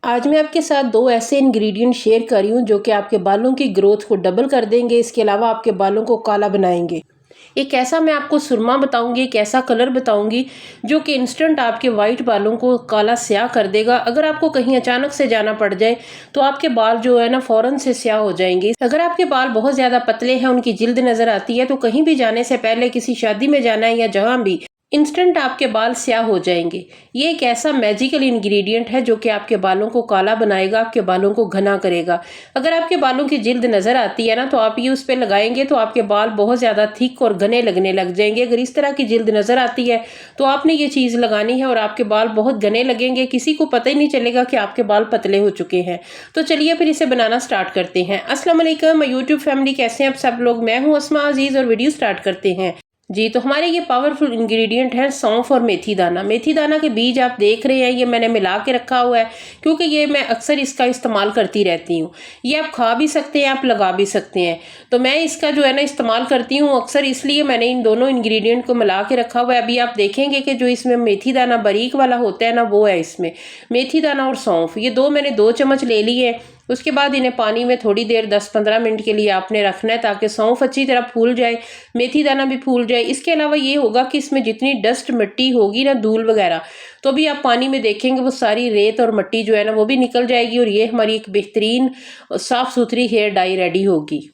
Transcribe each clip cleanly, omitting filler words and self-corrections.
आज मैं आपके साथ दो ऐसे इंग्रेडिएंट शेयर कर रही हूँ जो कि आपके बालों की ग्रोथ को डबल कर देंगे। इसके अलावा आपके बालों को काला बनाएंगे। एक ऐसा मैं आपको सुरमा बताऊंगी, एक ऐसा कलर बताऊंगी जो कि इंस्टेंट आपके वाइट बालों को काला स्याह कर देगा। अगर आपको कहीं अचानक से जाना पड़ जाए तो आपके बाल जो है ना फौरन से स्याह हो जाएंगे। अगर आपके बाल बहुत ज्यादा पतले हैं, उनकी जिल्द नजर आती है, तो कहीं भी जाने से पहले, किसी शादी में जाना है या जहां भी, इंस्टेंट आपके बाल स्याह हो जाएंगे। ये एक ऐसा मैजिकल इंग्रेडिएंट है जो कि आपके बालों को काला बनाएगा, आपके बालों को घना करेगा। अगर आपके बालों की जिल्द नजर आती है ना, तो आप ये उस पर लगाएंगे तो आपके बाल बहुत ज्यादा थिक और घने लगने लग जाएंगे। अगर इस तरह की जिल्द नजर आती है तो आपने ये चीज लगानी है और आपके बाल बहुत घने लगेंगे। किसी को पता ही नहीं चलेगा कि आपके बाल पतले हो चुके हैं। तो चलिए फिर इसे बनाना स्टार्ट करते हैं। अस्सलाम वालेकुम यूट्यूब फैमिली, कैसे हैं आप सब लोग। मैं हूं अस्मा अजीज और वीडियो स्टार्ट करते हैं जी। तो हमारे ये पावरफुल इंग्रेडिएंट हैं सौंफ और मेथी दाना। मेथी दाना के बीज आप देख रहे हैं, ये मैंने मिला के रखा हुआ है क्योंकि ये मैं अक्सर इसका इस्तेमाल करती रहती हूँ। ये आप खा भी सकते हैं, आप लगा भी सकते हैं। तो मैं इसका जो है ना इस्तेमाल करती हूँ अक्सर, इसलिए मैंने इन दोनों इंग्रेडिएंट को मिला के रखा हुआ है। अभी आप देखेंगे कि जो इसमें मेथी दाना बारीक वाला होता है ना, वो है इसमें मेथी दाना और सौंफ। ये मैंने 2 चम्मच ले लिए। उसके बाद इन्हें पानी में थोड़ी देर 10-15 मिनट के लिए आपने रखना है ताकि सौंफ अच्छी तरह फूल जाए, मेथी दाना भी फूल जाए। इसके अलावा ये होगा कि इसमें जितनी डस्ट मिट्टी होगी ना, धूल वगैरह, तो भी आप पानी में देखेंगे वो सारी रेत और मिट्टी जो है ना वो भी निकल जाएगी और ये हमारी एक बेहतरीन साफ सुथरी हेयर डाई रेडी होगी।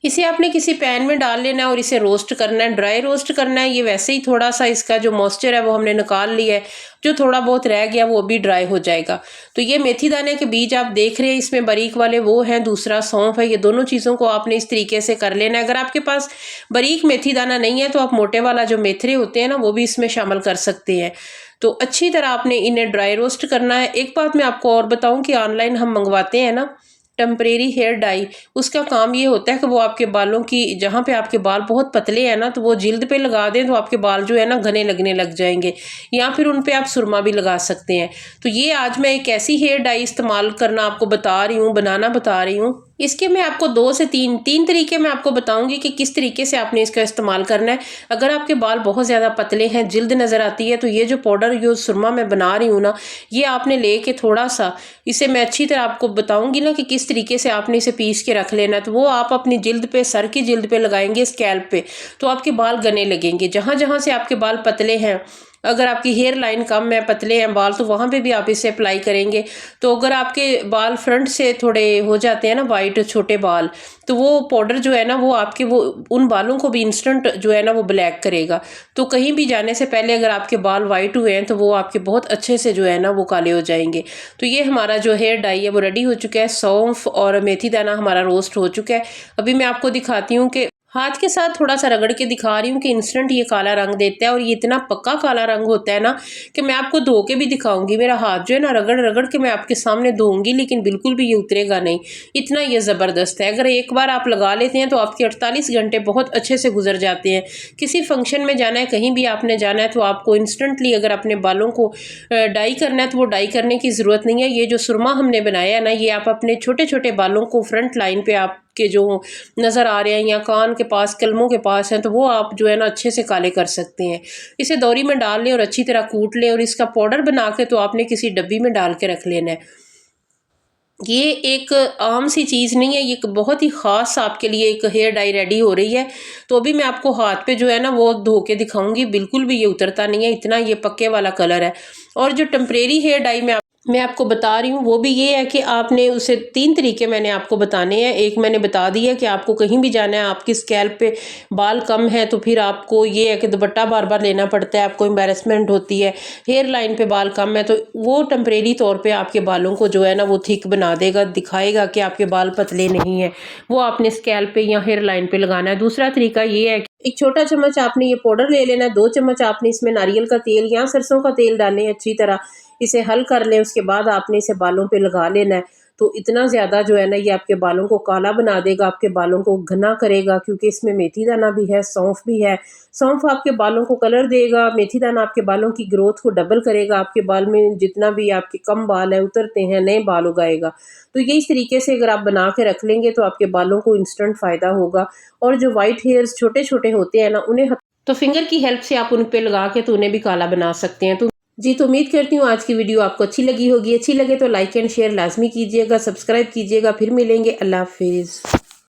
इसे आपने किसी पैन में डाल लेना है और इसे रोस्ट करना है, ड्राई रोस्ट करना है। ये वैसे ही थोड़ा सा इसका जो मॉइस्चर है वो हमने निकाल लिया है, जो थोड़ा बहुत रह गया वो भी ड्राई हो जाएगा। तो ये मेथी दाने के बीज आप देख रहे हैं, इसमें बारीक वाले वो हैं, दूसरा सौंफ है। ये दोनों चीज़ों को आपने इस तरीके से कर लेना है। अगर आपके पास बारीक मेथी दाना नहीं है तो आप मोटे वाला जो मेथरे होते हैं ना वो भी इसमें शामिल कर सकते हैं। तो अच्छी तरह आपने इन्हें ड्राई रोस्ट करना है। एक बात मैं आपको और बताऊं कि ऑनलाइन हम मंगवाते हैं ना टेम्परेरी हेयर डाई, उसका काम ये होता है कि वो आपके बालों की, जहाँ पे आपके बाल बहुत पतले हैं ना, तो वो जिल्द पे लगा दें तो आपके बाल जो है ना घने लगने लग जाएंगे, या फिर उन पे आप सुरमा भी लगा सकते हैं। तो ये आज मैं एक ऐसी हेयर डाई इस्तेमाल करना आपको बता रही हूँ, बनाना बता रही हूँ। इसके मैं आपको 2 से 3 तरीके मैं आपको बताऊंगी कि किस तरीके से आपने इसका इस्तेमाल करना है। अगर आपके बाल बहुत ज़्यादा पतले हैं, जिल्द नज़र आती है, तो ये जो पाउडर, जो सुरमा मैं बना रही हूँ ना, ये आपने लेके थोड़ा सा इसे मैं अच्छी तरह आपको बताऊंगी ना कि किस तरीके से आपने इसे पीस के रख लेना है। तो वो आप अपनी जिल्द पे, सर की जिल्द पे लगाएंगे, स्कैल्प पे, तो आपके बाल घने लगेंगे। जहाँ जहाँ से आपके बाल पतले हैं, अगर आपकी हेयर लाइन कम है, पतले हैं बाल, तो वहाँ पे भी आप इसे अप्लाई करेंगे। तो अगर आपके बाल फ्रंट से थोड़े हो जाते हैं ना वाइट, छोटे बाल, तो वो पाउडर जो है ना वो आपके वो उन बालों को भी इंस्टेंट जो है ना वो ब्लैक करेगा। तो कहीं भी जाने से पहले अगर आपके बाल वाइट हुए हैं तो वो आपके बहुत अच्छे से जो है ना वो काले हो जाएंगे। तो ये हमारा जो हेयर डाई है वो रेडी हो चुका है। सौंफ और मेथी दाना हमारा रोस्ट हो चुका है। अभी मैं आपको दिखाती हूँ कि हाथ के साथ थोड़ा सा रगड़ के दिखा रही हूँ कि इंस्टेंट ये काला रंग देता है। और ये इतना पक्का काला रंग होता है ना कि मैं आपको धो के भी दिखाऊंगी। मेरा हाथ जो है ना रगड़ रगड़ के मैं आपके सामने धोऊंगी, लेकिन बिल्कुल भी ये उतरेगा नहीं, इतना ये ज़बरदस्त है। अगर एक बार आप लगा लेते हैं तो आपके 48 घंटे बहुत अच्छे से गुजर जाते हैं। किसी फंक्शन में जाना है, कहीं भी आपने जाना है, तो आपको इंस्टेंटली अगर अपने बालों को डाई करना है तो वो डाई करने की ज़रूरत नहीं है। ये जो सुरमा हमने बनाया है ना, ये आप अपने छोटे छोटे बालों को फ्रंट लाइन पे आप के जो नज़र आ रहे हैं या कान के पास, कलमों के पास हैं, तो वो आप जो है ना अच्छे से काले कर सकते हैं। इसे दौरी में डाल लें और अच्छी तरह कूट लें और इसका पाउडर बना के तो आपने किसी डब्बी में डाल के रख लेना है। ये एक आम सी चीज़ नहीं है, ये एक बहुत ही ख़ास आपके लिए एक हेयर डाई रेडी हो रही है। तो अभी मैं आपको हाथ पे जो है ना वो धो के दिखाऊंगी, बिल्कुल भी ये उतरता नहीं है, इतना ये पक्के वाला कलर है। और जो टेम्परेरी हेयर डाई मैं आपको बता रही हूँ वो भी ये है कि आपने उसे 3 तरीके मैंने आपको बताने हैं। एक मैंने बता दिया कि आपको कहीं भी जाना है, आपकी स्कैल्प पे बाल कम है तो फिर आपको ये है कि दुपट्टा बार बार लेना पड़ता है, आपको एम्बैरेसमेंट होती है। हेयर लाइन पे बाल कम है तो वो टेम्परेरी तौर पे आपके बालों को जो है ना वो थिक बना देगा, दिखाएगा कि आपके बाल पतले नहीं है। वो आपने स्कैल्प पे या हेयर लाइन पे लगाना है। दूसरा तरीका ये है कि एक छोटा चम्मच आपने ये पाउडर ले लेना है, 2 चम्मच आपने इसमें नारियल का तेल या सरसों का तेल डालें, अच्छी तरह इसे हल कर लें। उसके बाद आपने इसे बालों पे लगा लेना है। तो इतना ज़्यादा जो है ना ये आपके बालों को काला बना देगा, आपके बालों को घना करेगा, क्योंकि इसमें मेथी दाना भी है, सौंफ भी है। सौंफ आपके बालों को कलर देगा, मेथी दाना आपके बालों की ग्रोथ को डबल करेगा, आपके बाल में जितना भी आपके कम बाल है उतरते हैं, नए बाल उगाएगा। तो ये इस तरीके से अगर आप बना के रख लेंगे तो आपके बालों को इंस्टेंट फ़ायदा होगा। और जो वाइट हेयर्स छोटे छोटे होते हैं ना, उन्हें तो फिंगर की हेल्प से आप उन पे लगा के तो उन्हें भी काला बना सकते हैं। तो जी, तो उम्मीद करती हूँ आज की वीडियो आपको अच्छी लगी होगी। अच्छी लगे तो लाइक एंड शेयर लाजमी कीजिएगा, सब्सक्राइब कीजिएगा। फिर मिलेंगे, अल्लाह हाफिज़।